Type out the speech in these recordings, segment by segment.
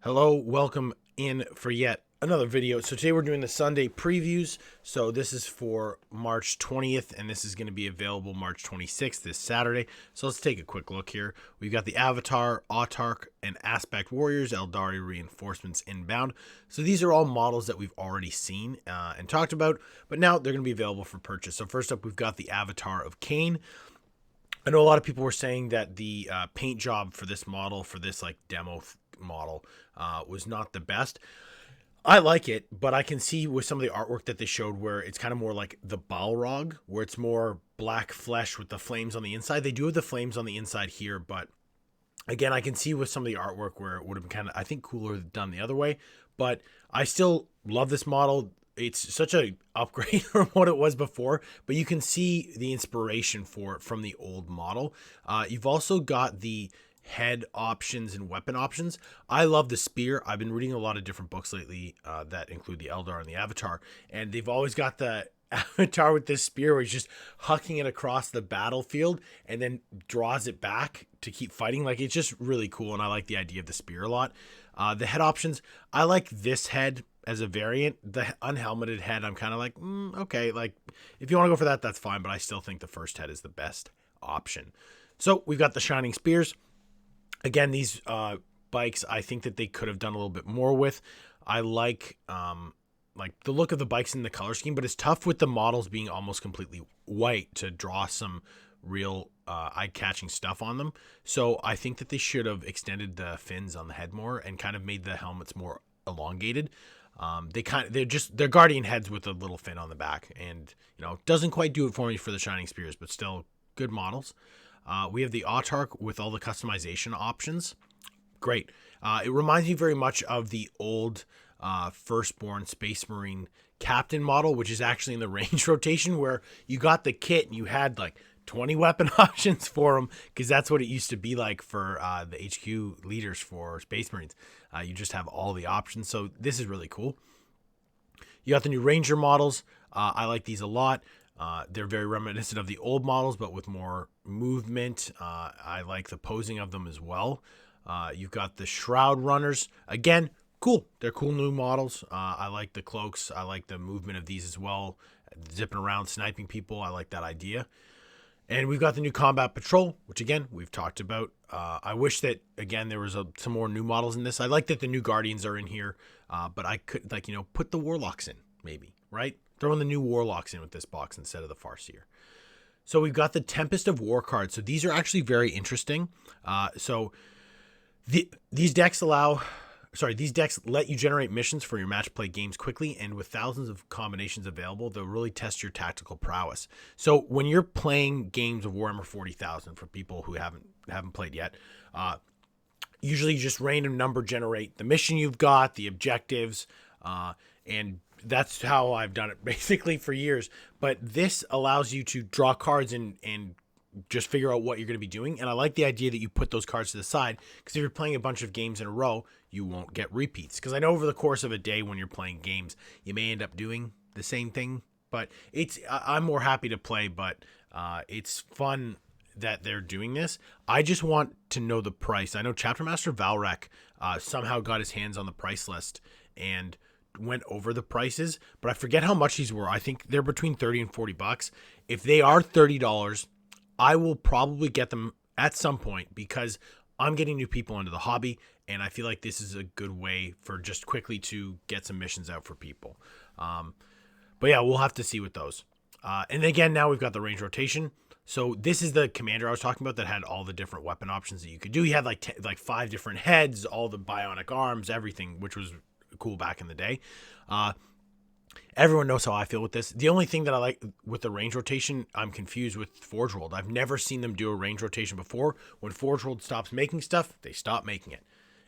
Hello, welcome in for yet another video. So today we're doing the Sunday previews. So this is for March 20th, and this is going to be available March 26th, this Saturday. So let's take a quick look here. We've got the Avatar, Autark, and Aspect Warriors, Eldari reinforcements inbound. So these are all models that we've already seen and talked about, but now they're going to be available for purchase. So first up, we've got the Avatar of Kane. I know a lot of people were saying that the paint job for this model, for this like demo model, was not the best. I like it, but I can see with some of the artwork that they showed where it's kind of more like the Balrog, where it's more black flesh with the flames on the inside. They do have the flames on the inside here, but again, I can see with some of the artwork where it would have been kind of, I think, cooler done the other way. But I still love this model. It's such a upgrade from what it was before, but you can see the inspiration for it from the old model. You've also got the head options and weapon options. I love the spear. I've been reading a lot of different books lately that include the Eldar and the Avatar, and they've always got the Avatar with this spear where he's just hucking it across the battlefield and then draws it back to keep fighting. Like, it's just really cool, and I like the idea of the spear a lot. The head options, I like this head as a variant. The unhelmeted head, I'm kind of like, okay, like if you want to go for that, that's fine, but I still think the first head is the best option. So we've got the Shining Spears. Again, these bikes, I think that they could have done a little bit more with. I like the look of the bikes in the color scheme, but it's tough with the models being almost completely white to draw some real eye-catching stuff on them. So I think that they should have extended the fins on the head more and kind of made the helmets more elongated. They're guardian heads with a little fin on the back, and doesn't quite do it for me for the Shining Spears, but still good models. We have the Autark with all the customization options. Great. It reminds me very much of the old Firstborn Space Marine Captain model, which is actually in the range rotation, where you got the kit and you had like 20 weapon options for them, because that's what it used to be like for the HQ leaders for Space Marines. You just have all the options. So this is really cool. You got the new Ranger models. I like these a lot. They're very reminiscent of the old models, but with more movement. I like the posing of them as well. You've got the Shroud Runners. Again, cool. They're cool new models. I like the cloaks. I like the movement of these as well. Zipping around, sniping people. I like that idea. And we've got the new Combat Patrol, which again, we've talked about. I wish that, again, there was some more new models in this. I like that the new Guardians are in here, but I could, put the Warlocks in, maybe, right? Throw in the new Warlocks in with this box instead of the Farseer. So we've got the Tempest of War cards. So these are actually very interesting. These decks let you generate missions for your match play games quickly, and with thousands of combinations available, they'll really test your tactical prowess. So when you're playing games of Warhammer 40,000, for people who haven't played yet, usually you just random number generate the mission you've got, the objectives, and that's how I've done it basically for years. But this allows you to draw cards and just figure out what you're going to be doing. And I like the idea that you put those cards to the side, because if you're playing a bunch of games in a row, you won't get repeats. Because I know over the course of a day when you're playing games, you may end up doing the same thing. But I'm more happy to play, but it's fun that they're doing this. I just want to know the price. I know Chapter Master Valrek somehow got his hands on the price list and went over the prices, but I forget how much these were. I think they're between 30 and 40 bucks. If they are $30, I will probably get them at some point, because I'm getting new people into the hobby, and I feel like this is a good way for just quickly to get some missions out for people. But yeah, we'll have to see with those. And again, now we've got the range rotation. So this is the commander I was talking about that had all the different weapon options that you could do. He had like 5 different heads, all the bionic arms, everything, which was cool back in the day. Everyone knows how I feel with this. The only thing that I like with the range rotation, I'm confused with Forge World. I've never seen them do a range rotation before. When Forge World stops making stuff, they stop making it.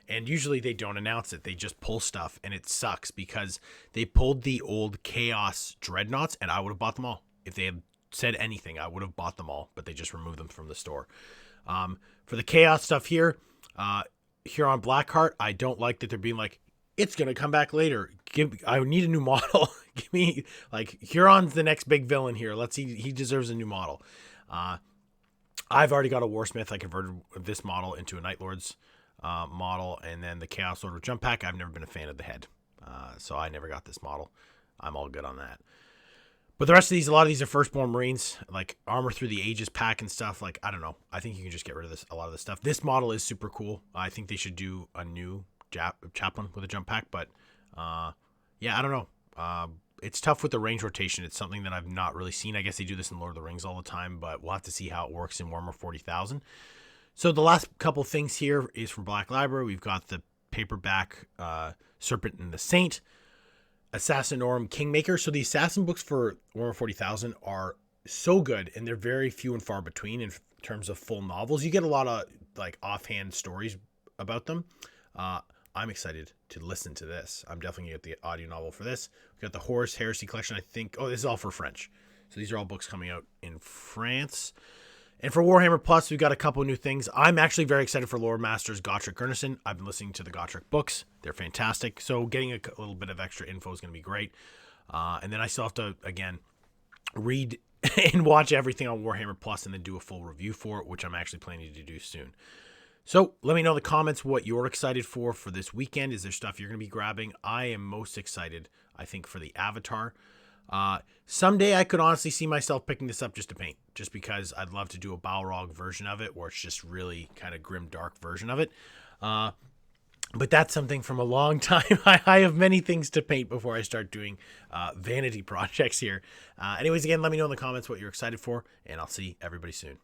And usually they don't announce it. They just pull stuff, and it sucks, because they pulled the old Chaos Dreadnoughts, and I would have bought them all. If they had said anything, I would have bought them all, but they just removed them from the store. For the Chaos stuff here on Blackheart, I don't like that they're being like, it's going to come back later. I need a new model. Give me, Huron's the next big villain here. Let's see. He deserves a new model. I've already got a Warsmith. I converted this model into a Night Lord's model, and then the Chaos Order jump pack. I've never been a fan of the head, so I never got this model. I'm all good on that. But the rest of these, a lot of these are Firstborn Marines, like Armor Through the Ages pack and stuff. Like, I don't know. I think you can just get rid of a lot of this stuff. This model is super cool. I think they should do a new chaplain with a jump pack. But, yeah, I don't know. It's tough with the range rotation. It's something that I've not really seen. I guess they do this in Lord of the Rings all the time, but we'll have to see how it works in Warhammer 40,000. So the last couple things here is from Black Library. We've got the paperback Serpent and the Saint, Assassinorum Kingmaker. So the Assassin books for Warhammer 40,000 are so good, and they're very few and far between in terms of full novels. You get a lot of like offhand stories about them. I'm excited to listen to this. I'm definitely going to get the audio novel for this. We've got the Horus Heresy collection, I think. Oh, this is all for French. So these are all books coming out in France. And for Warhammer Plus, we've got a couple of new things. I'm actually very excited for Lore Masters Gotrek Gurnison. I've been listening to the Gotrek books. They're fantastic. So getting a little bit of extra info is going to be great. And then I still have to, again, read and watch everything on Warhammer Plus and then do a full review for it, which I'm actually planning to do soon. So let me know in the comments what you're excited for this weekend. Is there stuff you're going to be grabbing? I am most excited, I think, for the Avatar. Someday I could honestly see myself picking this up just to paint, just because I'd love to do a Balrog version of it, where it's just really kind of grim, dark version of it. But that's something from a long time. I have many things to paint before I start doing vanity projects here. Anyways, again, let me know in the comments what you're excited for, and I'll see everybody soon.